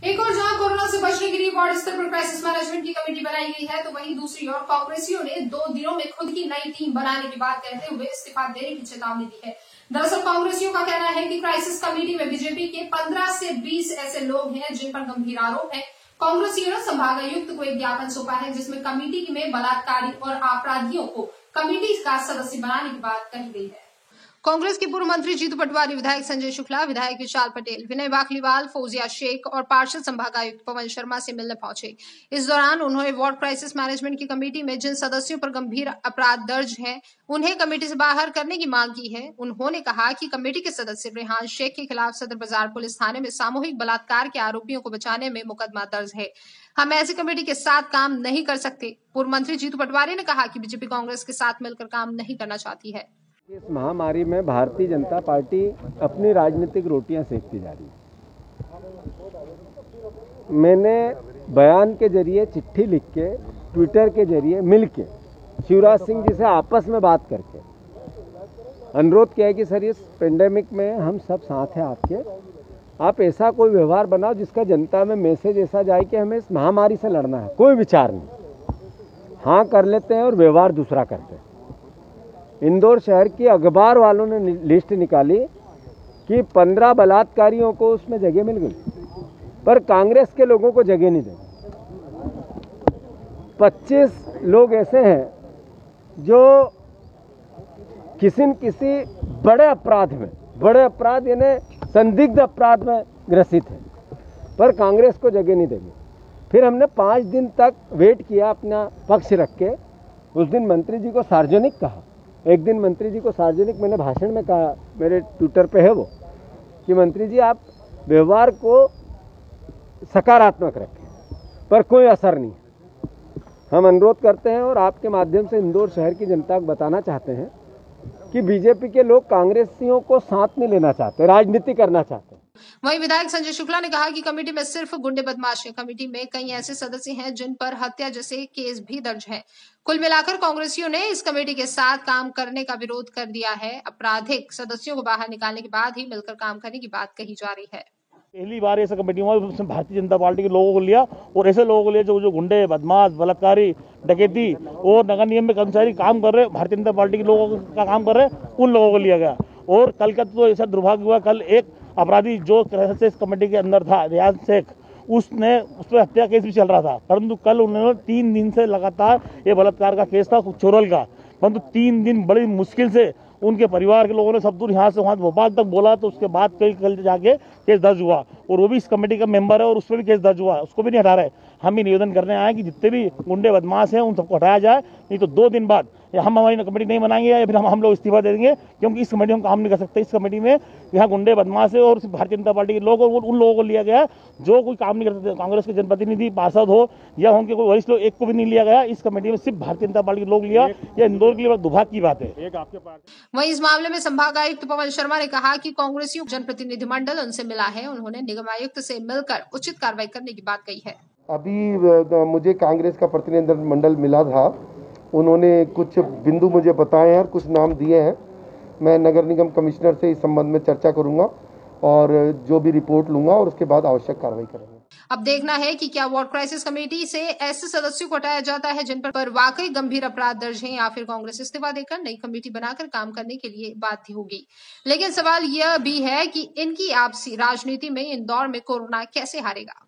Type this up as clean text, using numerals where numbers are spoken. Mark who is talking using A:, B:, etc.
A: एक और जहां कोरोना से बचने के लिए वार्ड स्तर पर क्राइसिस मैनेजमेंट की कमेटी बनाई गई है, तो वहीं दूसरी ओर कांग्रेसियों ने 2 दिनों में खुद की नई टीम बनाने की बात कहते हुए इस्तीफा देने की चेतावनी दी है। दरअसल कांग्रेसियों का कहना है कि क्राइसिस कमेटी में बीजेपी के 15 से 20 ऐसे लोग हैं जिन पर गंभीर आरोप है। कांग्रेसियों ने संभागायुक्त को एक ज्ञापन सौंपा है जिसमें कमेटी में बलात्कारी और अपराधियों को कमेटी का सदस्य बनाने की बात कही गई है। कांग्रेस के पूर्व मंत्री जीतू पटवारी, विधायक संजय शुक्ला, विधायक विशाल पटेल, विनय बाखलीवाल, फौजिया शेख और पार्षद संभागायुक्त पवन शर्मा से मिलने पहुंचे। इस दौरान उन्होंने वार्ड क्राइसिस मैनेजमेंट की कमेटी में जिन सदस्यों पर गंभीर अपराध दर्ज हैं, उन्हें कमेटी से बाहर करने की मांग की है। उन्होंने कहा कि कमेटी के सदस्य रेहान शेख के खिलाफ सदर बाजार पुलिस थाने में सामूहिक बलात्कार के आरोपियों को बचाने में मुकदमा दर्ज है। हम ऐसी कमेटी के साथ काम नहीं कर सकते। पूर्व मंत्री जीतू पटवारी ने कहा कि बीजेपी कांग्रेस के साथ मिलकर काम नहीं करना चाहती है।
B: इस महामारी में भारतीय जनता पार्टी अपनी राजनीतिक रोटियां सेकती जा रही है। मैंने बयान के जरिए, चिट्ठी लिख के, ट्विटर के जरिए मिलके शिवराज सिंह जी से आपस में बात करके अनुरोध किया है कि सर इस पेंडेमिक में हम सब साथ हैं आपके, आप ऐसा कोई व्यवहार बनाओ जिसका जनता में मैसेज ऐसा जाए कि हमें इस महामारी से लड़ना है, कोई विचार नहीं, हाँ कर लेते हैं और व्यवहार दूसरा करते हैं। इंदौर शहर की अखबार वालों ने लिस्ट निकाली कि 15 बलात्कारियों को उसमें जगह मिल गई, पर कांग्रेस के लोगों को जगह नहीं दी। 25 लोग ऐसे हैं जो किसी न किसी बड़े अपराध यानी संदिग्ध अपराध में ग्रसित है, पर कांग्रेस को जगह नहीं देगी। फिर हमने 5 दिन तक वेट किया अपना पक्ष रख के। उस दिन मंत्री जी को सार्वजनिक कहा, एक दिन मंत्री जी को सार्वजनिक मैंने भाषण में कहा, मेरे ट्विटर पे है वो, कि मंत्री जी आप व्यवहार को सकारात्मक रखें, पर कोई असर नहीं। हम अनुरोध करते हैं और आपके माध्यम से इंदौर शहर की जनता को बताना चाहते हैं कि बीजेपी के लोग कांग्रेसियों को साथ में लेना चाहते, राजनीति करना चाहते हैं।
A: वहीं विधायक संजय शुक्ला ने कहा कि कमेटी में सिर्फ गुंडे बदमाश है। कमेटी में कई ऐसे सदस्य हैं जिन पर हत्या जैसे केस भी दर्ज हैं। कुल मिलाकर कांग्रेसियों ने इस कमेटी के साथ काम करने का विरोध कर दिया है। आपराधिक सदस्यों को बाहर निकालने के बाद ही मिलकर काम करने की बात कही जा रही है।
C: पहली बार ऐसा कमेटी में उसमें भारतीय जनता पार्टी के लोगों को लिया और ऐसे लोगों को लिया जो गुंडे, बदमाश, बलात्कारी, डकैती और नगर निगम में कर्मचारी काम कर रहे, भारतीय जनता पार्टी के लोगों का काम कर रहे, उन लोगों को लिया गया। और कल का तो ऐसा दुर्भाग्य हुआ, कल एक अपराधी जो इस कमेटी के अंदर था, रेहान शेख, उस पर हत्या केस भी चल रहा था, परंतु कल उन्होंने 3 दिन से लगातार ये बलात्कार का केस था चोरल का, परंतु 3 दिन बड़ी मुश्किल से उनके परिवार के लोगों ने सब दूर यहाँ से वहाँ भोपाल तक बोला, तो उसके बाद कल जाके केस दर्ज हुआ और वो भी इस कमेटी का मेंबर है और उस पर भी केस दर्ज हुआ, उसको भी नहीं हटा रहे। हम ही निवेदन करने आए कि जितने भी गुंडे बदमाश हैं उन सबको हटाया जाए, नहीं तो 2 दिन बाद हम हमारी कमेटी नहीं बनाएंगे या फिर हम लोग इस्तीफा दे देंगे, क्योंकि इस कमेटी में काम नहीं कर सकते। इस कमेटी में यहाँ गुंडे बदमाश है और भारतीय जनता पार्टी के लोग और उन लोगों को लिया गया जो कोई काम नहीं कर सकते। कांग्रेस के जनप्रतिनिधि, पार्षद हो या उनके कोई वरिष्ठ लोग, एक को भी नहीं लिया गया। इस कमेटी में सिर्फ भारतीय जनता पार्टी के लोग लिया, यह इंदौर के लिए दुर्भाग्य की बात है।
A: वहीं इस मामले में संभागायुक्त पवन शर्मा ने कहा कि कांग्रेसियों जनप्रतिनिधि मंडल उनसे मिला है, उन्होंने निगम आयुक्त से मिलकर उचित कार्रवाई करने की बात कही है।
D: अभी मुझे कांग्रेस का प्रतिनिधि मंडल मिला था, उन्होंने कुछ बिंदु मुझे बताए हैं और कुछ नाम दिए हैं। मैं नगर निगम कमिश्नर से इस संबंध में चर्चा करूंगा और जो भी रिपोर्ट लूंगा और उसके बाद आवश्यक कार्रवाई करेंगे।
A: अब देखना है कि क्या वार्ड क्राइसिस कमेटी से ऐसे सदस्यों को हटाया जाता है जिन पर वाकई गंभीर अपराध दर्ज हैं, या फिर कांग्रेस इस्तीफा देकर नई कमेटी बनाकर काम करने के लिए बाध्य होगी। लेकिन सवाल यह भी है कि इनकी आपसी राजनीति में इंदौर में कोरोना कैसे हारेगा।